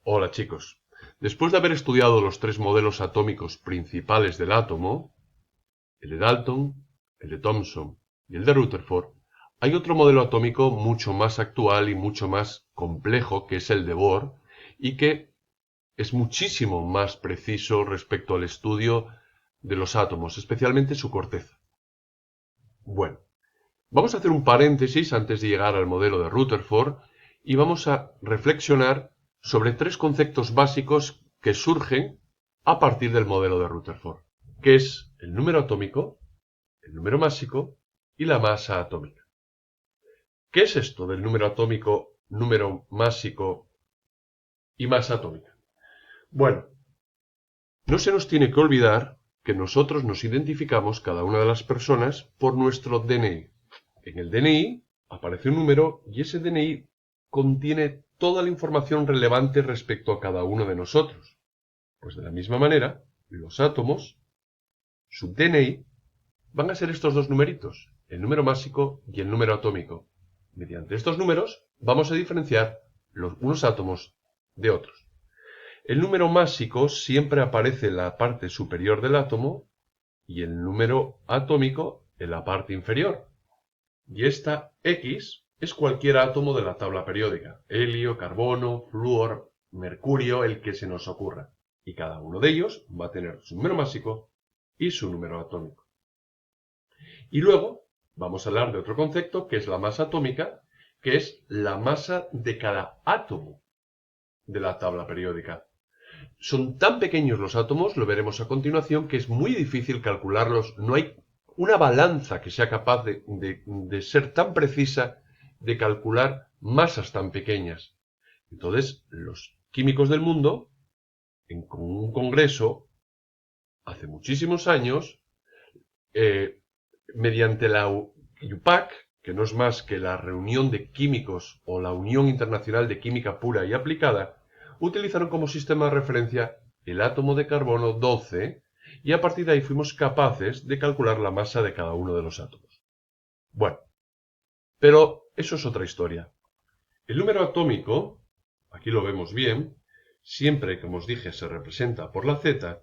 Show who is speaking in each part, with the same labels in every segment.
Speaker 1: Hola chicos, después de haber estudiado los tres modelos atómicos principales del átomo, el de Dalton, el de Thomson y el de Rutherford, hay otro modelo atómico mucho más actual y mucho más complejo, que es el de Bohr, y que es muchísimo más preciso respecto al estudio de los átomos, especialmente su corteza. Bueno, vamos a hacer un paréntesis antes de llegar al modelo de Rutherford y vamos a reflexionar sobre tres conceptos básicos que surgen a partir del modelo de Rutherford, que es el número atómico, el número másico y la masa atómica. ¿Qué es esto del número atómico, número másico y masa atómica? Bueno, no se nos tiene que olvidar que nosotros nos identificamos, cada una de las personas, por nuestro DNI. En el DNI aparece un número y ese DNI contiene toda la información relevante respecto a cada uno de nosotros. Pues de la misma manera, los átomos, su DNI, van a ser estos dos numeritos, el número másico y el número atómico. Mediante estos números vamos a diferenciar unos átomos de otros. El número másico siempre aparece en la parte superior del átomo y el número atómico en la parte inferior. Y esta X es cualquier átomo de la tabla periódica: helio, carbono, flúor, mercurio, el que se nos ocurra. Y cada uno de ellos va a tener su número másico y su número atómico. Y luego vamos a hablar de otro concepto, que es la masa atómica, que es la masa de cada átomo de la tabla periódica. Son tan pequeños los átomos, lo veremos a continuación, que es muy difícil calcularlos. No hay una balanza que sea capaz de ser tan precisa, de calcular masas tan pequeñas. Entonces, los químicos del mundo, en un congreso, hace muchísimos años, mediante la UPAC, que no es más que la Reunión de Químicos o la Unión Internacional de Química Pura y Aplicada, utilizaron como sistema de referencia el átomo de carbono 12 y a partir de ahí fuimos capaces de calcular la masa de cada uno de los átomos. Bueno, pero eso es otra historia. El número atómico, aquí lo vemos bien, siempre, como os dije, se representa por la Z,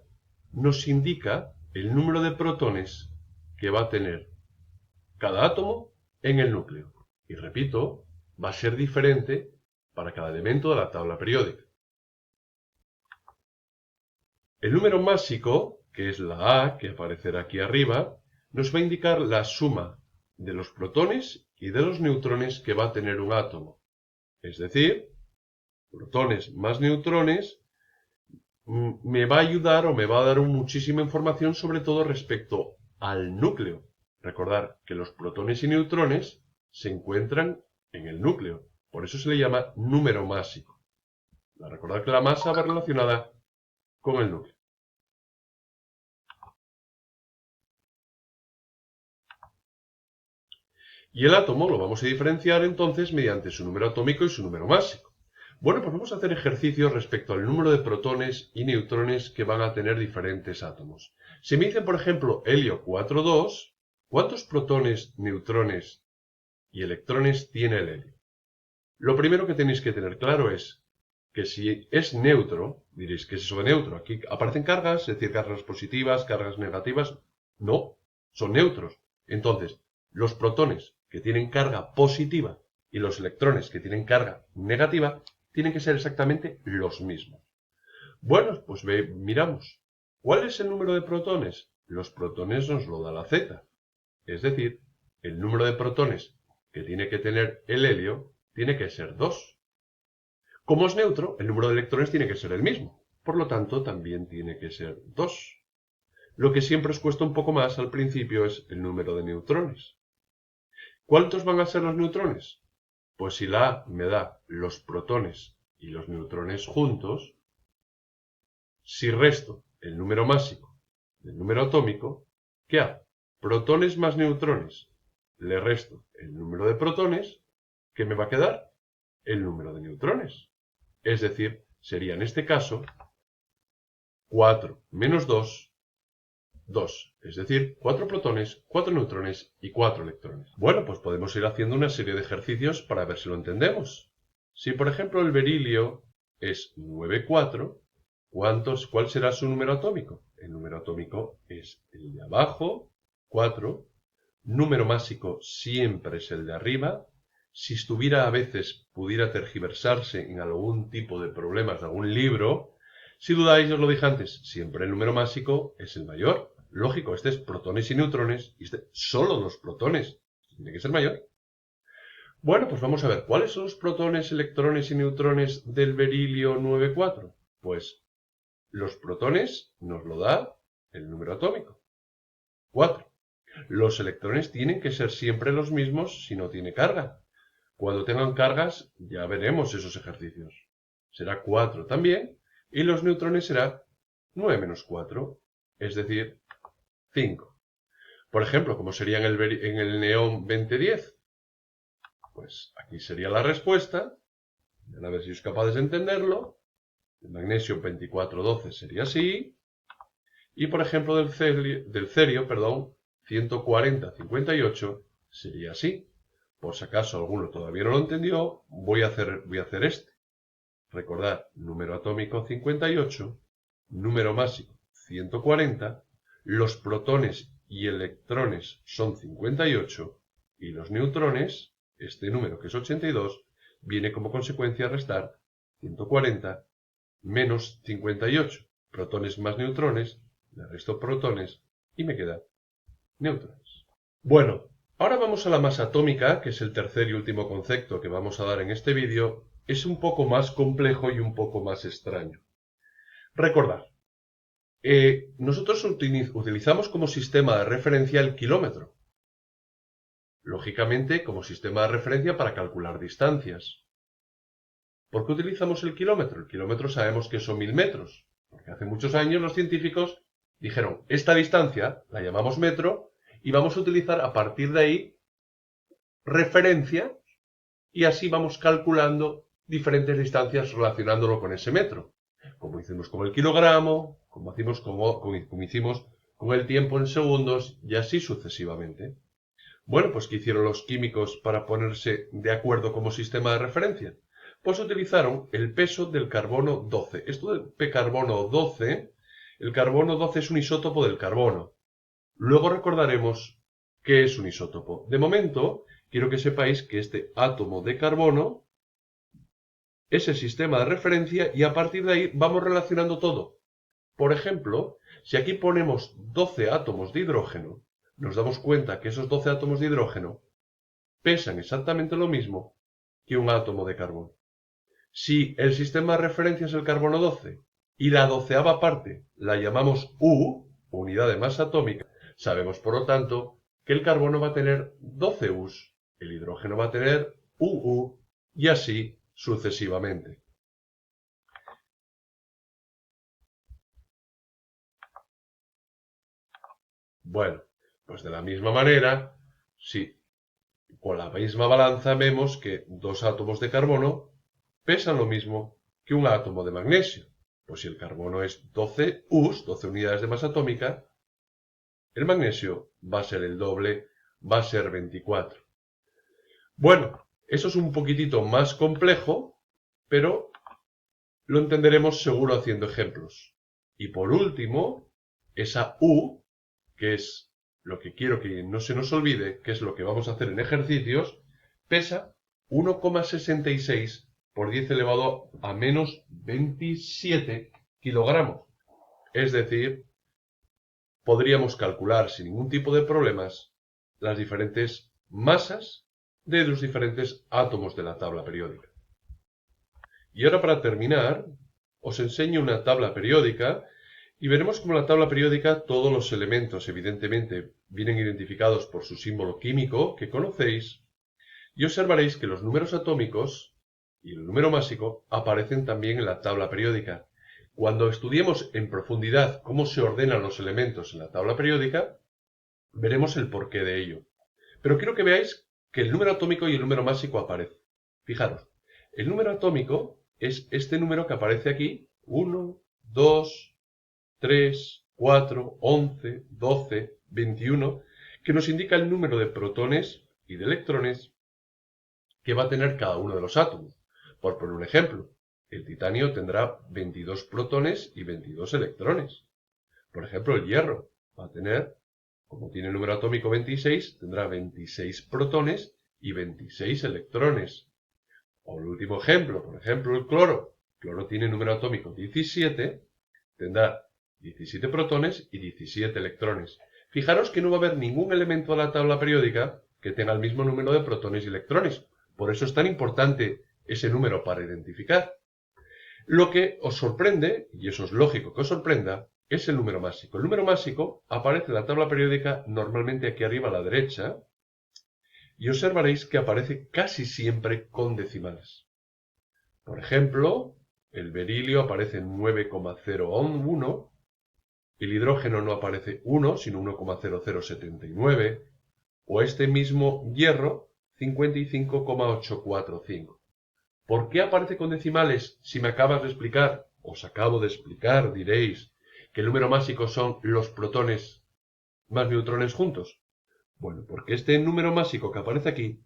Speaker 1: nos indica el número de protones que va a tener cada átomo en el núcleo. Y repito, va a ser diferente para cada elemento de la tabla periódica. El número másico, que es la A, que aparecerá aquí arriba, nos va a indicar la suma de los protones y de los neutrones que va a tener un átomo. Es decir, protones más neutrones me va a ayudar o me va a dar muchísima información, sobre todo respecto al núcleo. Recordar que los protones y neutrones se encuentran en el núcleo. Por eso se le llama número másico. Recordar que la masa va relacionada con el núcleo. Y el átomo lo vamos a diferenciar entonces mediante su número atómico y su número másico. Bueno, pues vamos a hacer ejercicios respecto al número de protones y neutrones que van a tener diferentes átomos. Si me dicen, por ejemplo, helio 4,2, ¿cuántos protones, neutrones y electrones tiene el helio? Lo primero que tenéis que tener claro es que si es neutro, diréis, ¿qué es eso de neutro? Aquí aparecen cargas, es decir, cargas positivas, cargas negativas. No, son neutros. Entonces, los protones que tienen carga positiva y los electrones que tienen carga negativa tienen que ser exactamente los mismos. Bueno, pues miramos. ¿Cuál es el número de protones? Los protones nos lo da la Z. Es decir, el número de protones que tiene que tener el helio tiene que ser 2. Como es neutro, el número de electrones tiene que ser el mismo. Por lo tanto, también tiene que ser 2. Lo que siempre os cuesta un poco más al principio es el número de neutrones. ¿Cuántos van a ser los neutrones? Pues si la A me da los protones y los neutrones juntos, si resto el número másico del número atómico, ¿qué hago? Protones más neutrones. Le resto el número de protones, ¿qué me va a quedar? El número de neutrones. Es decir, sería en este caso 4 menos 2, 2. Es decir, 4 protones, 4 neutrones y 4 electrones. Bueno, pues podemos ir haciendo una serie de ejercicios para ver si lo entendemos. Si, por ejemplo, el berilio es 9, 4, ¿cuál será su número atómico? El número atómico es el de abajo, 4. Número másico siempre es el de arriba. Si estuviera a veces, pudiera tergiversarse en algún tipo de problemas de algún libro. Si dudáis, os lo dije antes, siempre el número másico es el mayor. Lógico, este es protones y neutrones, y este solo los protones. Tiene que ser mayor. Bueno, pues vamos a ver, ¿cuáles son los protones, electrones y neutrones del berilio 9,4? Pues los protones nos lo da el número atómico, 4. Los electrones tienen que ser siempre los mismos si no tiene carga. Cuando tengan cargas, ya veremos esos ejercicios. Será 4 también, y los neutrones será 9 menos 4, es decir, 5. Por ejemplo, como sería en el neón 2010. Pues aquí sería la respuesta. A ver si sois capaces de entenderlo. El magnesio 2412 sería así. Y por ejemplo del cerio, 14058 sería así. Por si acaso alguno todavía no lo entendió, voy a hacer este. Recordad, número atómico 58, número másico 140, los protones y electrones son 58 y los neutrones, este número que es 82, viene como consecuencia a restar 140 menos 58. Protones más neutrones, le resto protones y me queda neutrones. Bueno, ahora vamos a la masa atómica, que es el tercer y último concepto que vamos a dar en este vídeo. Es un poco más complejo y un poco más extraño. Recordad, nosotros utilizamos como sistema de referencia el kilómetro. Lógicamente, como sistema de referencia para calcular distancias. ¿Por qué utilizamos el kilómetro? El kilómetro sabemos que son 1000 metros, porque hace muchos años los científicos dijeron, esta distancia la llamamos metro y vamos a utilizar a partir de ahí referencia y así vamos calculando diferentes distancias relacionándolo con ese metro. Como hicimos con el kilogramo, como hicimos con el tiempo en segundos y así sucesivamente. Bueno, pues ¿qué hicieron los químicos para ponerse de acuerdo como sistema de referencia? Pues utilizaron el peso del carbono 12. Esto del carbono 12, el carbono 12 es un isótopo del carbono. Luego recordaremos qué es un isótopo. De momento, quiero que sepáis que este átomo de carbono es el sistema de referencia y a partir de ahí vamos relacionando todo. Por ejemplo, si aquí ponemos 12 átomos de hidrógeno, nos damos cuenta que esos 12 átomos de hidrógeno pesan exactamente lo mismo que un átomo de carbono. Si el sistema de referencia es el carbono 12 y la 12ª parte la llamamos U, unidad de masa atómica, sabemos por lo tanto que el carbono va a tener 12 U's, el hidrógeno va a tener UU y así sucesivamente. Bueno, pues de la misma manera, si con la misma balanza vemos que dos átomos de carbono pesan lo mismo que un átomo de magnesio. Pues si el carbono es 12 U's, 12 unidades de masa atómica, el magnesio va a ser el doble, va a ser 24. Bueno, eso es un poquitito más complejo, pero lo entenderemos seguro haciendo ejemplos. Y por último, esa U, que es lo que quiero que no se nos olvide, que es lo que vamos a hacer en ejercicios, pesa 1,66 por 10 elevado a menos 27 kilogramos. Es decir, podríamos calcular sin ningún tipo de problemas las diferentes masas de los diferentes átomos de la tabla periódica. Y ahora para terminar, os enseño una tabla periódica y veremos cómo la tabla periódica todos los elementos evidentemente vienen identificados por su símbolo químico que conocéis y observaréis que los números atómicos y el número másico aparecen también en la tabla periódica. Cuando estudiemos en profundidad cómo se ordenan los elementos en la tabla periódica, veremos el porqué de ello. Pero quiero que veáis que el número atómico y el número másico aparecen. Fijaros, el número atómico es este número que aparece aquí, 1, 2, 3, 4, 11, 12, 21, que nos indica el número de protones y de electrones que va a tener cada uno de los átomos. Por poner un ejemplo, el titanio tendrá 22 protones y 22 electrones. Por ejemplo, el hierro va a tener, como tiene el número atómico 26, tendrá 26 protones y 26 electrones. O el último ejemplo, por ejemplo, el cloro. El cloro tiene número atómico 17, tendrá 17 protones y 17 electrones. Fijaros que no va a haber ningún elemento de la tabla periódica que tenga el mismo número de protones y electrones. Por eso es tan importante ese número para identificar. Lo que os sorprende, y eso es lógico que os sorprenda, es el número másico. El número másico aparece en la tabla periódica normalmente aquí arriba a la derecha, y observaréis que aparece casi siempre con decimales. Por ejemplo, el berilio aparece en 9,001, el hidrógeno no aparece 1, sino 1,0079, o este mismo hierro, 55,845. ¿Por qué aparece con decimales si me acabas de explicar, os acabo de explicar, diréis, que el número másico son los protones más neutrones juntos? Bueno, porque este número másico que aparece aquí,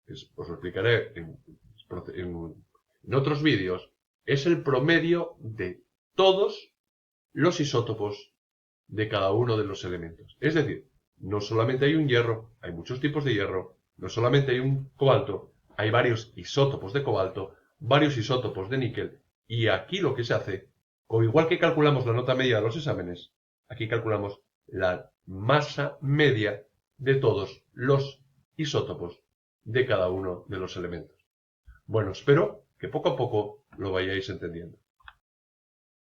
Speaker 1: os lo explicaré en otros vídeos, es el promedio de todos los isótopos de cada uno de los elementos. Es decir, no solamente hay un hierro, hay muchos tipos de hierro, no solamente hay un cobalto, hay varios isótopos de cobalto, varios isótopos de níquel, y aquí lo que se hace, o igual que calculamos la nota media de los exámenes, aquí calculamos la masa media de todos los isótopos de cada uno de los elementos. Bueno, espero que poco a poco lo vayáis entendiendo.